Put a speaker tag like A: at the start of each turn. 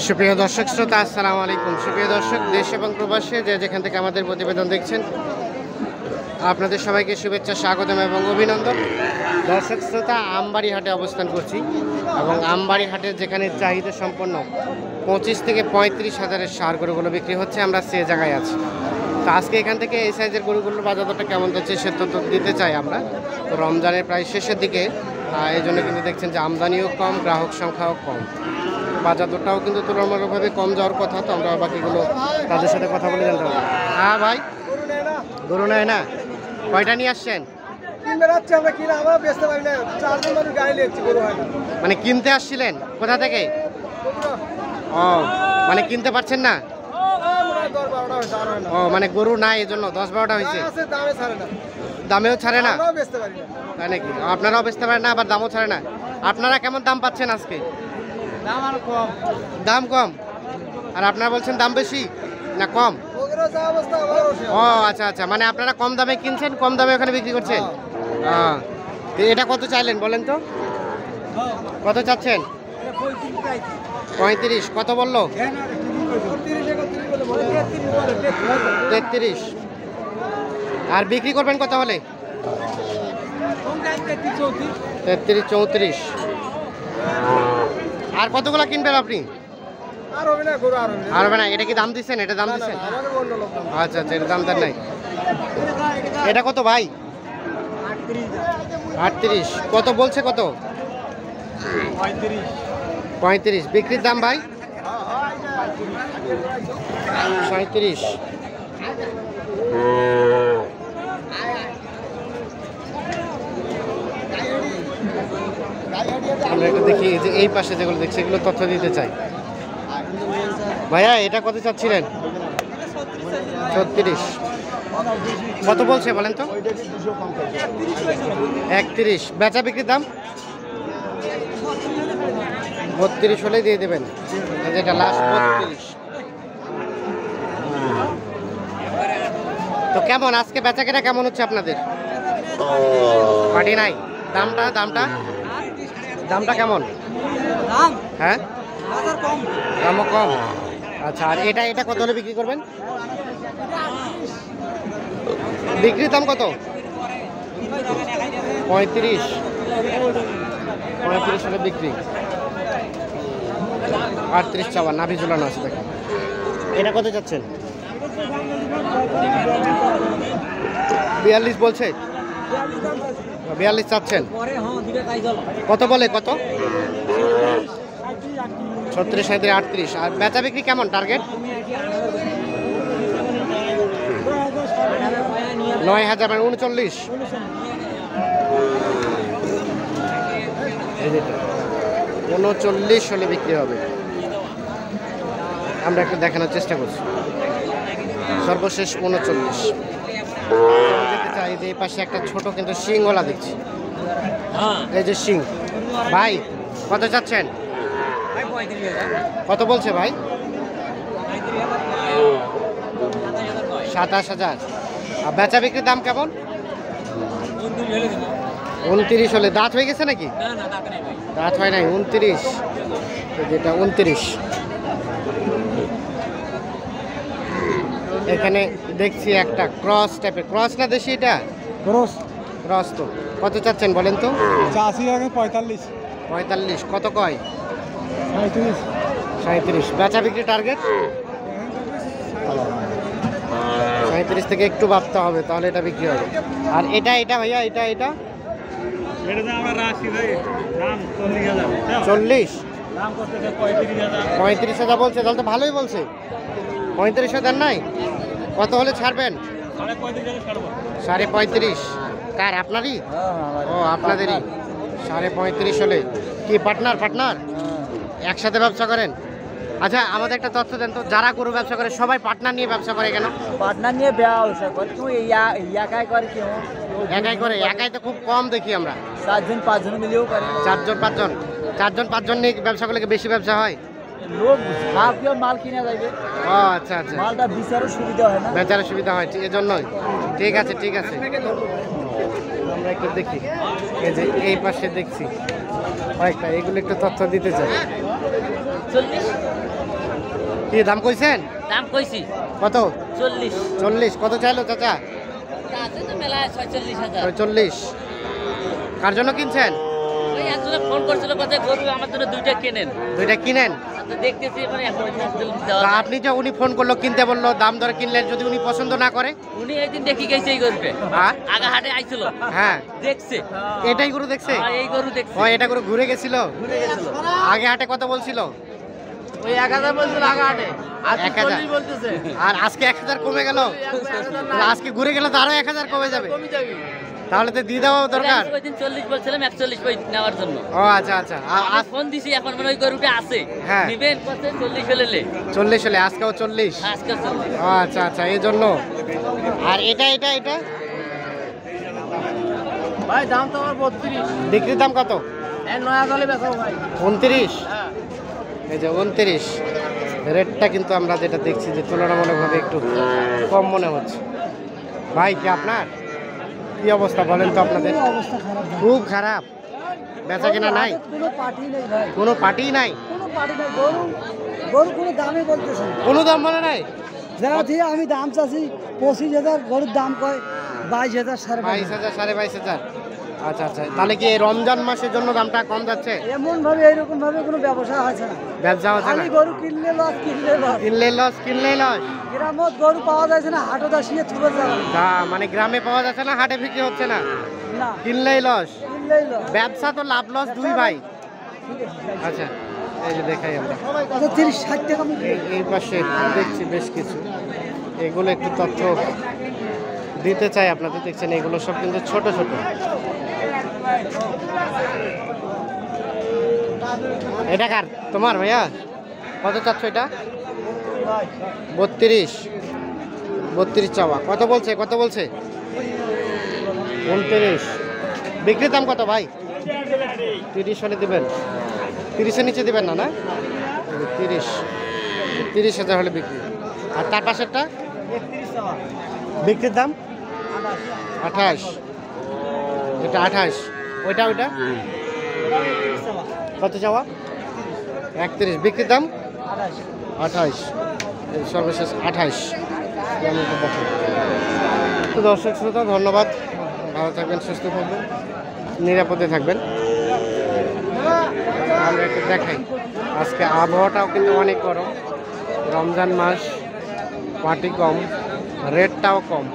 A: সুপ্রিয় দর্শক শ্রোতা, আসসালামু আলাইকুম। সুপ্রিয় দর্শক, দেশ এবং প্রবাসে যে যেখান থেকে আমাদের প্রতিবেদন দেখছেন, আপনাদের সবাইকে শুভেচ্ছা, স্বাগতম এবং অভিনন্দন। দর্শক শ্রোতা, আমবাড়ি হাটে অবস্থান করছি এবং আমবাড়ি হাটের যেখানে চাহিদা সম্পন্ন 25 থেকে 35 হাজারের সার গরুগুলো বিক্রি হচ্ছে, আমরা সে জায়গায় আছি। তো আজকে এখান থেকে এই সাইজের গরুগুলোর বাজার দরটা কেমন যাচ্ছে সে তথ্য দিতে চাই আমরা। তো রমজানের প্রায় শেষের দিকে, এই জন্য কিন্তু দেখছেন যে আমদানিও কম, গ্রাহক সংখ্যাও কম, বাজার দরটাও কিন্তু তুলনামূলকভাবে কম যাওয়ার কথা। তো আমরা বাকিগুলো তাদের সাথে কথা বলে জানতে পারবো। হ্যাঁ ভাই, গরু নেয় না? কয়টা নিয়ে আসছেন? মানে কিনতে আসছিলেন? কোথা থেকে? ও, মানে কিনতে পারছেন না? ও, মানে গরু নাই এই জন্য 10-12টা হয়েছে। দামেও ছাড়ে না? তাই নাকি? আপনারাও বেচতে পারেন না, আবার দামও ছাড়ে না। আপনারা কেমন দাম পাচ্ছেন আজকে? দাম কম, আর আপনারা বলছেন দাম বেশি না কম? ও আচ্ছা আচ্ছা, মানে আপনারা কম দামে কিনছেন, কম দামে ওখানে বিক্রি করছেন। এটা কত চাইলেন বলেন তো? কত চাচ্ছেন? 35। কত বললো? 33। আর বিক্রি করবেন কত হলে? 33-34। আর কতগুলো কিনবেন আপনি? আর হবে না। এটা কি দাম দিচ্ছেন? এটা দাম দিচ্ছেন? আচ্ছা আচ্ছা, এটা দাম দেন নাই। এটা কত ভাই? 38। কত বলছে? কত? 35। বিক্রির দাম ভাই? 37। আমরা একটু দেখি যে এই পাশে যেগুলো দেখছি এগুলো তথ্য দিতে চাই। ভাইয়া, এটা কত চাচ্ছিলেন? 36। কত বলছে বলেন তো? 31। বেচা বিক্রির দাম 32 হলেই দিয়ে দেবেন। যেটা লাস্ট 32। তো কেমন আজকে বেচা কেনা কেমন হচ্ছে আপনাদের? পার্টি নাই? দামটা দামটা দামটা কেমন? হ্যাঁ, দামও কম। আচ্ছা, আর এটা এটা কত হলে বিক্রি করবেন? বিক্রির দাম কত? 35। 35 হলে বিক্রি। 38 চাওয়া, নাভি ঝুলানো আছে দেখেন। এটা কত যাচ্ছেন? 42 বলছে। 42 চাচ্ছেন? কত বলে? কত? 36, 37, 38। আর বেচা বিক্রি কেমন টার্গেট? 9,000, মানে 39। 39 হলে বিক্রি হবে। আমরা একটু দেখানোর চেষ্টা করছি। সর্বশেষ 39 যেতে চাই। যে এই পাশে একটা ছোট কিন্তু শিংওয়ালা দেখছি, এই যে শিং। ভাই কত চাচ্ছেন? কত বলছে ভাই? 27,000। আর বেচা বিক্রির দাম কেমন? 29 হলে। দাঁত হয়ে গেছে নাকি? দাঁত হয় নাই। 29। যেটা 29। এখানে দেখছি একটা ক্রস টাইপের। ক্রস না দেশি? এটা ক্রস। ক্রস। তো কত চাচ্ছেন বলেন তো?
B: 45।
A: 45। কত কয়?
B: 37।
A: 37। বেচা বিক্রি টার্গেট 37 থেকে একটু ভাবতে হবে, তাহলে এটা বিক্রি হবে। আর এটা এটা ভাইয়া, এটা এটা 40। 35,000 বলছে, তাহলে তো ভালোই বলছে। 35,000 নাই? কত হলে ছাড়বেন? 35.5। কার? আপনারই? ও, আপনাদেরই। 35.5 হলে কি পার্টনার? পার্টনার একসাথে ব্যবসা করেন? আচ্ছা, আমাদের একটা তথ্য দেন তো, যারা গরু ব্যবসা করে সবাই পার্টনার নিয়ে ব্যবসা করে কেন?
B: পার্টনার নিয়ে ব্যবসা করে একাই করে কেউ?
A: একাই করে? একাই তো খুব কম দেখি আমরা।
B: 4-5 মিলিয়েও করে।
A: 4-5 নিয়ে ব্যবসা করলে বেশি ব্যবসা হয়।
B: লোক ভাব কেউ মাল কিনে যাবে।
A: ও আচ্ছা আচ্ছা,
B: মালটা বিচারও সুবিধা হয় না,
A: বেচারও সুবিধা হয়, এজন্যই। ঠিক আছে ঠিক আছে, আমরা একটু দেখি। এই যে এই পাশে দেখছি কয়েকটা, এগুলো একটু তথ্য দিতে চাই।
B: 40
A: কি দাম কইছেন?
B: দাম কইছি
A: কত?
B: 40
A: 40। কত চাইলো চাচা?
B: আছে তো মেলায় 46,000।
A: 40। কার জন্য কিনছেন?
B: ওই একজনে ফোন করছিল কথা গরু আমার জন্য দুইটা কেনেন।
A: দুইটা কিনেন?
B: তো দেখতেছি মানে এখন
A: তা আপনি যে উনি ফোন করলো কিনতে বললো, দাম দর কিনলেন, যদি উনি পছন্দ না করে?
B: উনি একদিন দেখি গেছে এই গরুতে,
A: হ্যাঁ
B: আগা হাটে আইছিল,
A: হ্যাঁ,
B: দেখছে
A: এটাই গরু দেখছে?
B: এই গরু দেখছে,
A: ও এটা গরু ঘুরে গেছিল?
B: ঘুরে গেছিল।
A: আগে হাটে কত বলছিল?
B: ওই 1000 বলছিল আগা হাটে, আজ
A: 1000
B: বলতেছে।
A: আর আজকে 1000 কমে গেল? তাহলে আজকে ঘুরে গেলে তো আরো 1000 কমে যাবে,
B: কমে যাবে।
A: তাহলে তো দিয়ে দেওয়া দরকার।
B: ওই দিন 40 বলছিলাম, 41 কই নেওয়ার জন্য।
A: ও আচ্ছা আচ্ছা।
B: আমি ফোন দিছি, এখন মানে ওই গরুটা আছে,
A: হ্যাঁ।
B: নিবেন কত? 40 হলে
A: 40 হলে আজকেও 40?
B: আজকে 40।
A: ও আচ্ছা আচ্ছা, এই জন্য। আর এটা এটা এটা
B: ভাই দাম তো আমার 32।
A: বিক্রির দাম কত?
B: এর নয়া গলে বেচো ভাই।
A: 29।
B: হ্যাঁ
A: এই যে 29। রেটটা কিন্তু আমরা যেটা দেখছি যে তুলনামূলকভাবে একটু কম মনে হচ্ছে। ভাই কি আপনার কি অবস্থা বলেন তো? আপনাদের
C: অবস্থা খারাপ ভাই।
A: খুব খারাপ, বেচা কেনা নাই,
C: কোনো পার্টি নেই ভাই,
A: কোনো পার্টি নাই,
C: কোনো পার্টি নেই। গরু গরু কোনো দামে বলতেছে না।
A: কোনো দাম বলে নাই?
C: যারা দিয়ে আমি দাম চাচ্ছি 25,000, গরুর দাম কয় 22,000, 22,500।
A: 22,000 22,500। আচ্ছা আচ্ছা, তাহলে কি এই রমজান মাসের জন্য দামটা কম যাচ্ছে?
C: এমন ভাবে এইরকম ভাবে কোনো ব্যবসা হচ্ছে না।
A: ব্যবসা হচ্ছে না?
C: খালি গরু কিনলে লস, কিনলে লস।
A: কিনলে লস, কিনলেই লস।
C: গ্রামত গরু পাওয়া যাচ্ছে না, হাটও দাসিয়ে তুলে যাবে
A: তা মানে গ্রামে পাওয়া যাচ্ছে না, হাটে বিক্রি হচ্ছে না,
C: না,
A: কিনলেই লস।
C: কিনলেই লস।
A: ব্যবসা তো লাভ লস দুই ভাই। আচ্ছা, এই যে দেখাই আমরা
C: আচ্ছা 30-60 টাকা আমি
A: এই পাশে দেখছি বেশ কিছু, এগুলো একটু তথ্য দিতে চাই আপনাদের। দেখছেন এগুলো সব কিন্তু ছোট ছোট। এটা কার? তোমার ভাইয়া? কত চাচ্ছ এটা? 32। 32 চাওয়া। কত বলছে? কত বলছে? 29। বিক্রির দাম কত ভাই? 30 হলে দেবেন? 30-এর নিচে দেবেন না? না 30,000 হলে বিক্রি। আর তার পাশেরটা?
C: 31 টাকা।
A: বিক্রির দাম 28। এটা 28। ওইটা ওইটা কত চাওয়া? 31। বিক্রির দাম 28। এই সর্বশেষ 28। তো দর্শক শ্রোতা, ধন্যবাদ। ভালো থাকবেন, সুস্থ থাকবেন, নিরাপদে থাকবেন। আমরা একটু দেখাই, আজকে আবহাওয়াটাও কিন্তু অনেক গরম, রমজান মাস, পাটি কম, রেটটাও কম।